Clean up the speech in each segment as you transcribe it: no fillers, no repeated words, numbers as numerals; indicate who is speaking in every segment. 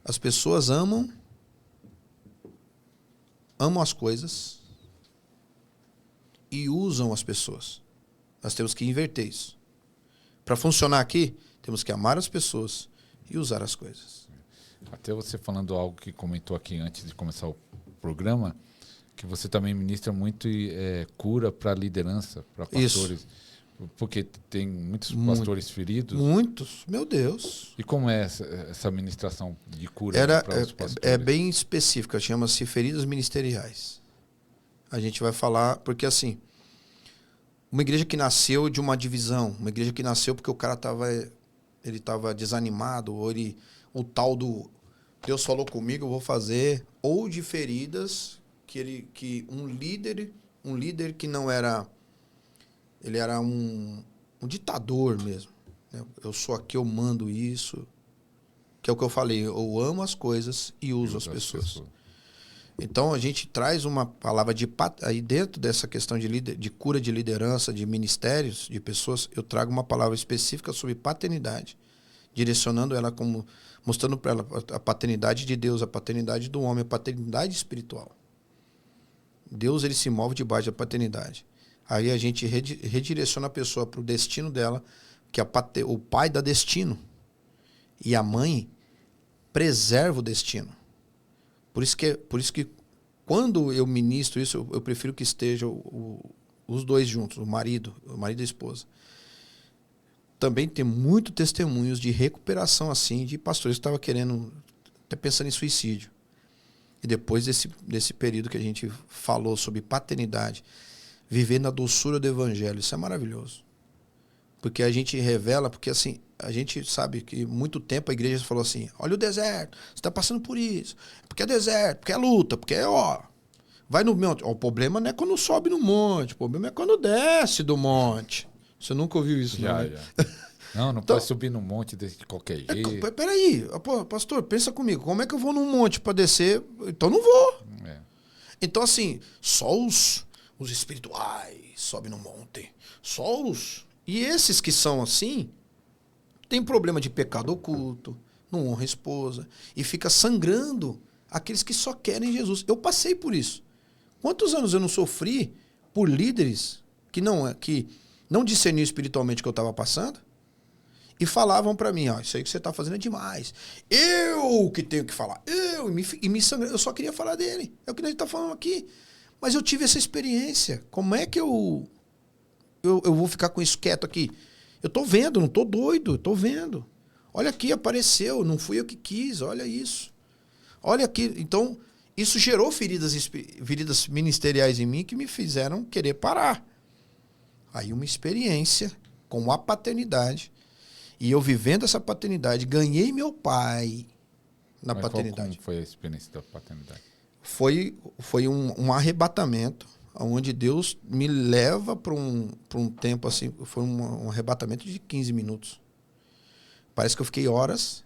Speaker 1: As pessoas amam as coisas e usam as pessoas. Nós temos que inverter isso. Para funcionar aqui, temos que amar as pessoas e usar as coisas.
Speaker 2: Até você falando algo que comentou aqui antes de começar o programa, que você também ministra muito cura para liderança, para pastores. Isso. Porque tem muitos pastores feridos.
Speaker 1: Muitos, meu Deus.
Speaker 2: E como é essa ministração de cura para os pastores?
Speaker 1: É bem específica, chama-se feridas ministeriais. A gente vai falar, porque assim, uma igreja que nasceu de uma divisão, uma igreja que nasceu porque o cara estava desanimado, ou o tal do Deus falou comigo, eu vou fazer, ou de feridas que um líder que não era, ele era um ditador mesmo, né? Eu sou aqui, eu mando isso, que é o que eu falei, eu amo as coisas e uso as pessoas. Então a gente traz uma palavra aí dentro dessa questão de cura de liderança, de ministérios, de pessoas, eu trago uma palavra específica sobre paternidade, direcionando ela como, mostrando para ela a paternidade de Deus, a paternidade do homem, a paternidade espiritual. Deus, ele se move debaixo da paternidade. Aí a gente redireciona a pessoa para o destino dela, que o pai dá destino e a mãe preserva o destino. Por isso que quando eu ministro isso, eu prefiro que estejam os dois juntos, o marido e a esposa. Também tem muitos testemunhos de recuperação assim, de pastores que estavam querendo, até pensando em suicídio. E depois desse período que a gente falou sobre paternidade, viver na doçura do evangelho, isso é maravilhoso. Porque a gente revela, porque assim, a gente sabe que muito tempo a igreja falou assim, olha o deserto, você está passando por isso, porque é deserto, porque é luta, porque vai no monte. O problema não é quando sobe no monte, o problema é quando desce do monte. Você nunca ouviu isso,
Speaker 2: já,
Speaker 1: não, né?
Speaker 2: Já. Não então, pode subir no monte de qualquer jeito.
Speaker 1: Peraí, pastor, pensa comigo, como é que eu vou num monte para descer? Então não vou. Então assim, só os espirituais sobem no monte, só os... E esses que são assim, tem problema de pecado oculto, não honra a esposa, e fica sangrando aqueles que só querem Jesus. Eu passei por isso. Quantos anos eu não sofri por líderes que não discerniam espiritualmente o que eu estava passando? E falavam para mim, isso aí que você está fazendo é demais. Eu que tenho que falar. E me sangrando. Eu só queria falar dele. É o que a gente está falando aqui. Mas eu tive essa experiência. Como é que eu vou ficar com isso quieto aqui? Eu tô vendo, não tô doido, tô vendo. Olha aqui, apareceu, não fui eu que quis, olha isso. Olha aqui, então, isso gerou feridas ministeriais em mim que me fizeram querer parar. Aí uma experiência com a paternidade, e eu vivendo essa paternidade, ganhei meu pai na paternidade.
Speaker 2: Como foi a experiência da paternidade?
Speaker 1: Foi um arrebatamento, onde Deus me leva para um tempo assim, foi um arrebatamento de 15 minutos. Parece que eu fiquei horas,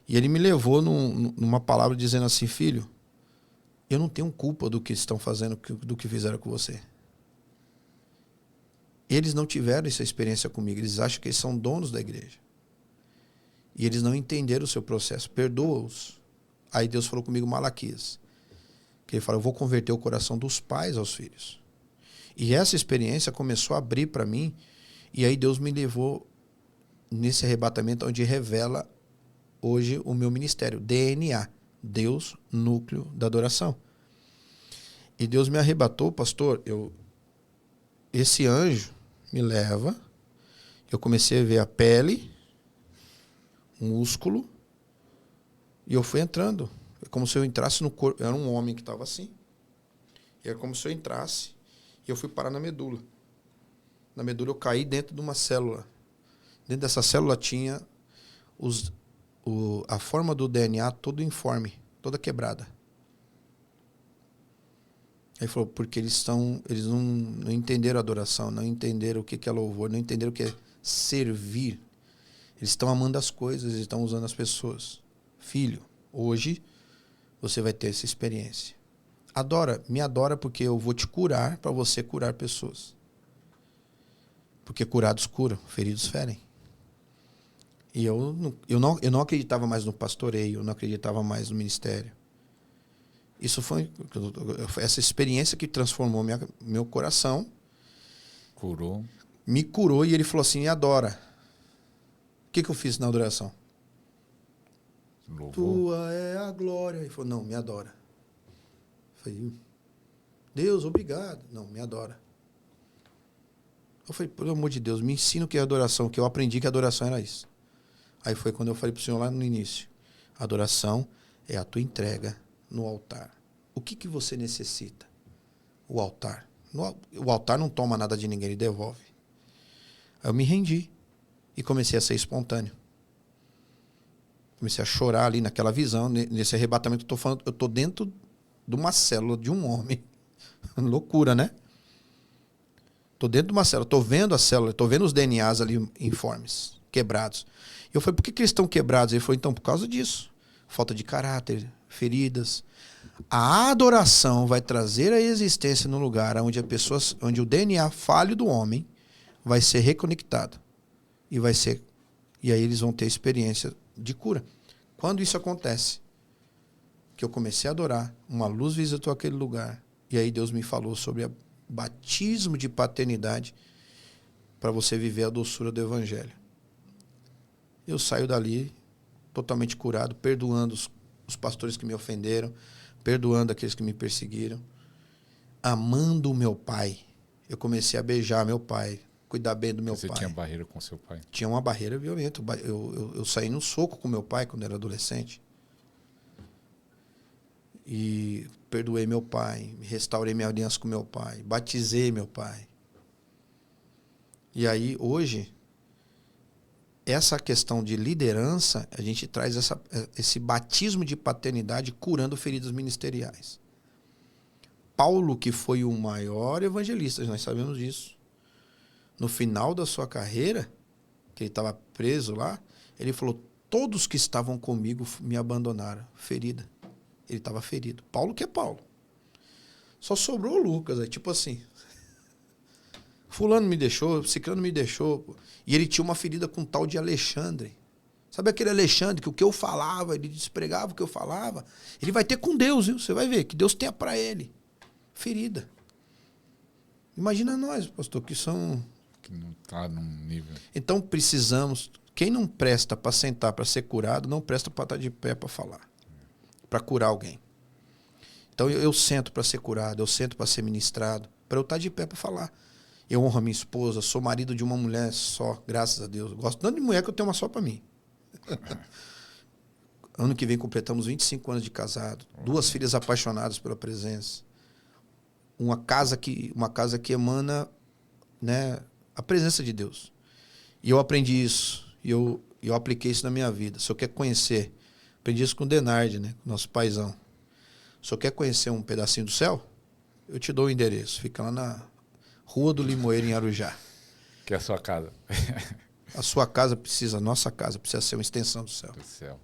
Speaker 1: e ele me levou numa palavra dizendo assim, filho, eu não tenho culpa do que estão fazendo, do que fizeram com você. Eles não tiveram essa experiência comigo, eles acham que eles são donos da igreja. E eles não entenderam o seu processo, perdoa-os. Aí Deus falou comigo, Malaquias, que ele falou, eu vou converter o coração dos pais aos filhos. E essa experiência começou a abrir para mim, e aí Deus me levou nesse arrebatamento onde revela hoje o meu ministério, DNA, Deus, núcleo da adoração. E Deus me arrebatou, pastor, esse anjo me leva, eu comecei a ver a pele, músculo, e eu fui entrando. É como se eu entrasse no corpo. Era um homem que estava assim. E era como se eu entrasse e eu fui parar na medula. Na medula eu caí dentro de uma célula. Dentro dessa célula tinha a forma do DNA todo informe, toda quebrada. Aí falou, porque eles não entenderam a adoração, não entenderam o que é louvor, não entenderam o que é servir. Eles estão amando as coisas, eles estão usando as pessoas. Filho, hoje você vai ter essa experiência. Me adora porque eu vou te curar para você curar pessoas. Porque curados curam, feridos ferem. E eu não acreditava mais no pastoreio, eu não acreditava mais no ministério. Isso foi essa experiência que transformou meu coração.
Speaker 2: Curou.
Speaker 1: Me curou e ele falou assim, me adora. O que eu fiz na adoração?
Speaker 2: Louvou.
Speaker 1: Tua é a glória. Ele falou, não, me adora. Eu falei, Deus, obrigado. Não, me adora. Eu falei, pelo amor de Deus, me ensina o que é adoração, que eu aprendi que adoração era isso. Aí foi quando eu falei para o Senhor lá no início, adoração é a tua entrega no altar. O que você necessita? O altar. O altar não toma nada de ninguém, ele devolve. Aí eu me rendi e comecei a ser espontâneo. Comecei a chorar ali naquela visão, nesse arrebatamento que eu estou falando. Eu estou dentro de uma célula de um homem. Loucura, né? Estou dentro de uma célula, estou vendo a célula, estou vendo os DNAs ali informes, quebrados. E eu falei, por que eles estão quebrados? Ele falou, então, por causa disso. Falta de caráter, feridas. A adoração vai trazer a existência no lugar onde o DNA falho do homem vai ser reconectado. E aí eles vão ter experiência de cura. Quando isso acontece, que eu comecei a adorar, uma luz visitou aquele lugar, e aí Deus me falou sobre o batismo de paternidade para você viver a doçura do Evangelho. Eu saio dali totalmente curado, perdoando os pastores que me ofenderam, perdoando aqueles que me perseguiram, amando o meu pai. Eu comecei a beijar meu pai, cuidar bem do meu pai.
Speaker 2: Você tinha barreira com seu pai?
Speaker 1: Tinha uma barreira violenta. Eu saí no soco com meu pai quando era adolescente. E perdoei meu pai, restaurei minha aliança com meu pai, batizei meu pai. E aí, hoje, essa questão de liderança, a gente traz esse batismo de paternidade curando feridas ministeriais. Paulo, que foi o maior evangelista, nós sabemos disso. No final da sua carreira, que ele estava preso lá, ele falou, todos que estavam comigo me abandonaram, ferida. Ele estava ferido. Paulo que é Paulo. Só sobrou o Lucas, aí, tipo assim. Fulano me deixou, Ciclano me deixou. E ele tinha uma ferida com um tal de Alexandre. Sabe aquele Alexandre que o que eu falava, ele despregava o que eu falava? Ele vai ter com Deus, viu? Você vai ver, que Deus tenha para ele. Ferida. Imagina nós, pastor, que são...
Speaker 2: Que não está num nível...
Speaker 1: Então precisamos... Quem não presta para sentar, para ser curado, não presta para estar de pé para falar. Para curar alguém. Então eu sento para ser curado, eu sento para ser ministrado, para eu estar de pé para falar. Eu honro a minha esposa, sou marido de uma mulher só, graças a Deus. Gosto tanto de mulher que eu tenho uma só para mim. Ano que vem completamos 25 anos de casado, 2 filhas apaixonadas pela presença. Uma casa que emana, né, a presença de Deus. E eu aprendi isso, e eu apliquei isso na minha vida. Se eu quer conhecer, aprendi isso com o Denardi, né, nosso paizão. Se eu quer conhecer um pedacinho do céu, eu te dou o endereço. Fica lá na Rua do Limoeiro, em Arujá.
Speaker 2: Que é a sua casa.
Speaker 1: A sua casa precisa, a nossa casa precisa ser uma extensão do céu.
Speaker 2: Do céu.